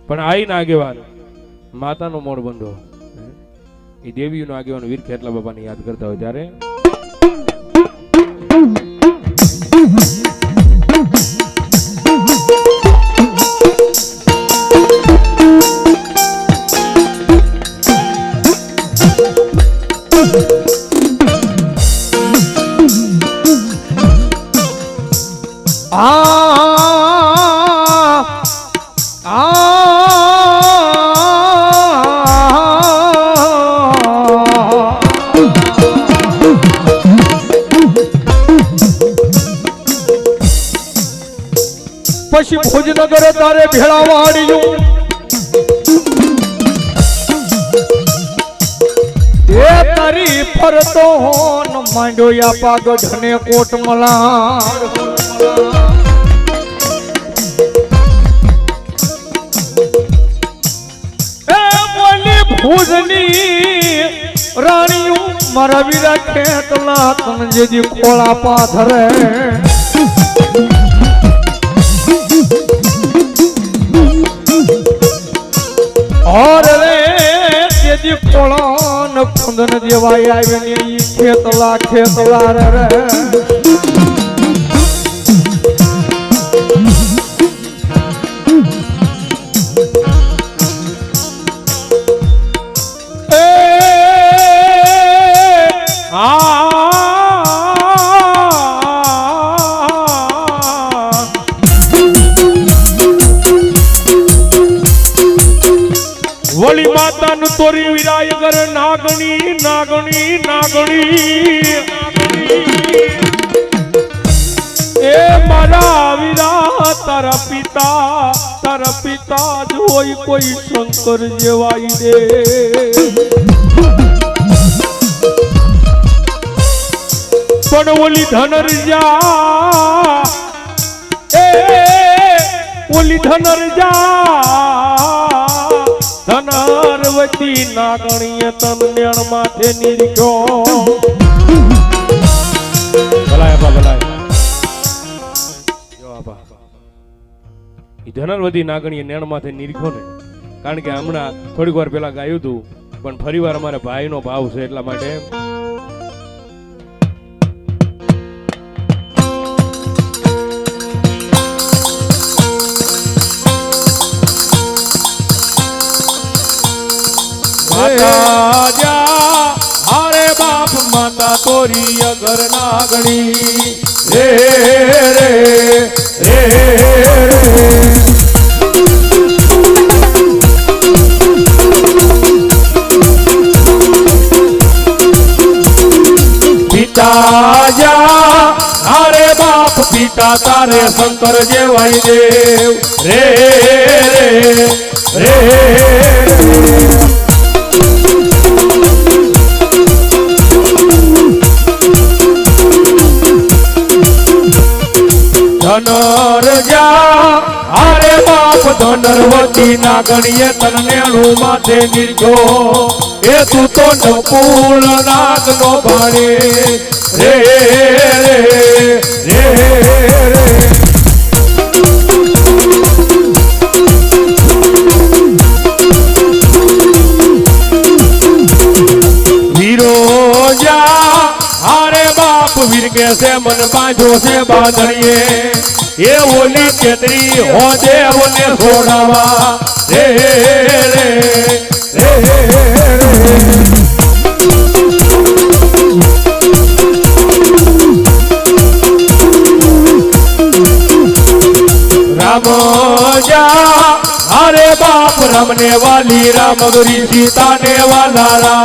પણ આઈ ના આગેવાન માતાનો મોડ બંધો એ દેવીનો આગેવાન વીર ખેતલા બાપાને યાદ કરતા હોય ત્યારે પછી ભુજનગર તારે ભેળા વાળ્યું એ તારી ફરતો હોન માંડ્યો યા પાગઢને કોટમલા એ બોલી ભુજની રાણીયું મારા વીરા ખેતલા તન જેજી ખોળા પાથરે और रे तेजी कोळन कुंदन देवाई आवे ने ई खेतला रे वली माता नु तोरी विरायगर नागणी नागणी नागणी ए मारा वीरा तारा पिता जोई कोई शंकर जेवाई दे पण ओली धनरजा ए ओली धनरजा धनरवती नागणीय तन्यण माथे निरख्यो ભલાય આપા ભલાય જો આપા ઈ ધનરવતી નાગણીએ નેણ માથે નિરખ્યો ને કારણ કે હમણાં થોડીક વાર પહેલા ગાયું હતું પણ ફરીવાર અમારા ભાઈનો ભાવ છે એટલા માટે हरे बाप माता तोरी अगर नागणी रे रे रे रे पिता जा हरे बाप पिता तारे शंकर जेवाई देव रे रे रे धनरजा हरे बाप धनरवती नागणीय तन्नेणु माथे निरख्यो ए तू तो नकुल नाग नो भाणे रे रे रे वीरोजा हरे बाप वीर के से मन बांधो से बांधड़िए ये ओली केतरी हो देव ने छोड़ावा रे रे रे राम जा हरे बाप रमने वाली राम गुरी सीता ने वाला रा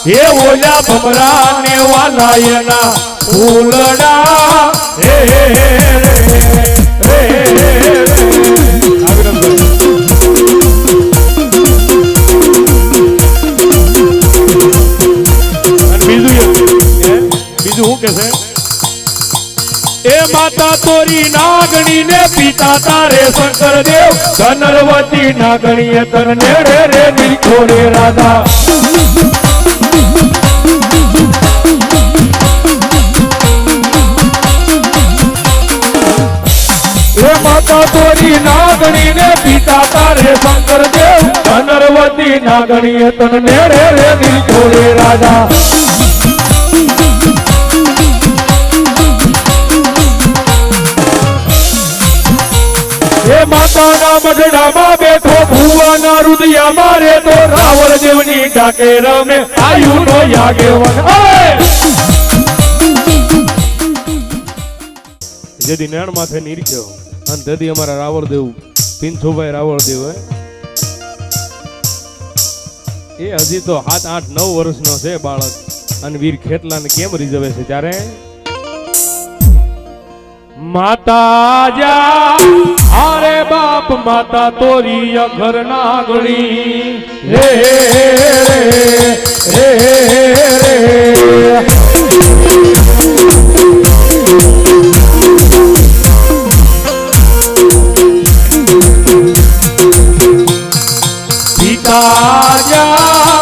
ये ओला भमरा ने वाला ये ना फूलड़ा रे रे बीजू हूँ कैसे ए माता तोरी नागणी ने पिता तारे शंकर देव धनरवती नागणी तरने रे निरख्यो रे राधा माता માતા તોરી નાગણી ને પિતા તારે શંકર દેવ ધનરવતી નાગણીએ તન નેડે રે દીધો રે રાજા માતાના મગડામાં બેઠો ભુવાના રુદિયામાં રે તો રાવણ દેવની ડાકે રમે આયુનો યાગેવન જેદી નેણ માથે નીરખ્યો અને તેથી અમારા રાવણ દેવ પિંછુભાઈ રાવણ દેવ એ હજી તો 7, 8, 9 વર્ષનો છે બાળક અને વીર ખેટલાને કેમ રીઝવે છે ત્યારે માતા જા અરે બાપ માતા તોરી અઘર નાગણી રે રે રે પિતા જા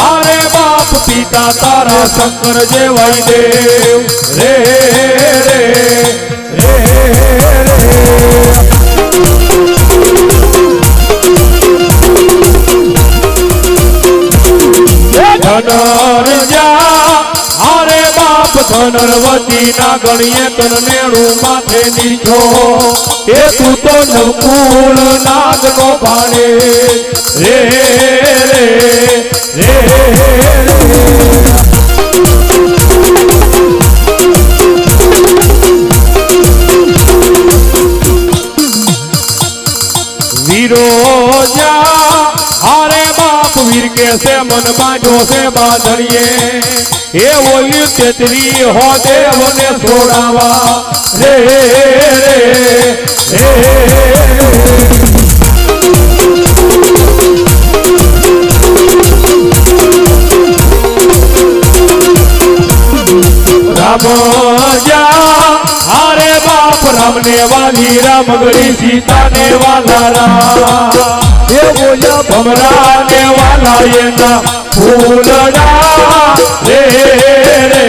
અરે બાપ પિતા તારા શંકર જેવાય દેવ રે ધનરવતી નાગણીએ તન નેણું માથે નીચો એ તું તો નવકુળ નાગનો ભાણે રે રે વીરો જા હારે બાપ વીર કે છે મન બાંધો છે બાંધણીએ એ ઓલી તેતરી હો દેવને છોડાવા રે રામ જા હારે બાપ રામને વાલી રામ ગળી સીતાને વાલા રામ એ બોલ્યા ભમરા ને વાલા એના ફૂલડા રે રે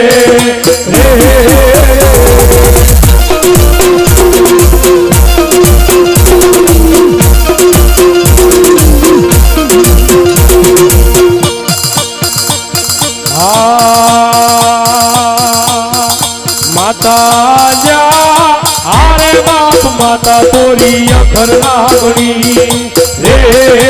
માતા જા આરે બાપ માતા તોરી અખર નાગણી રે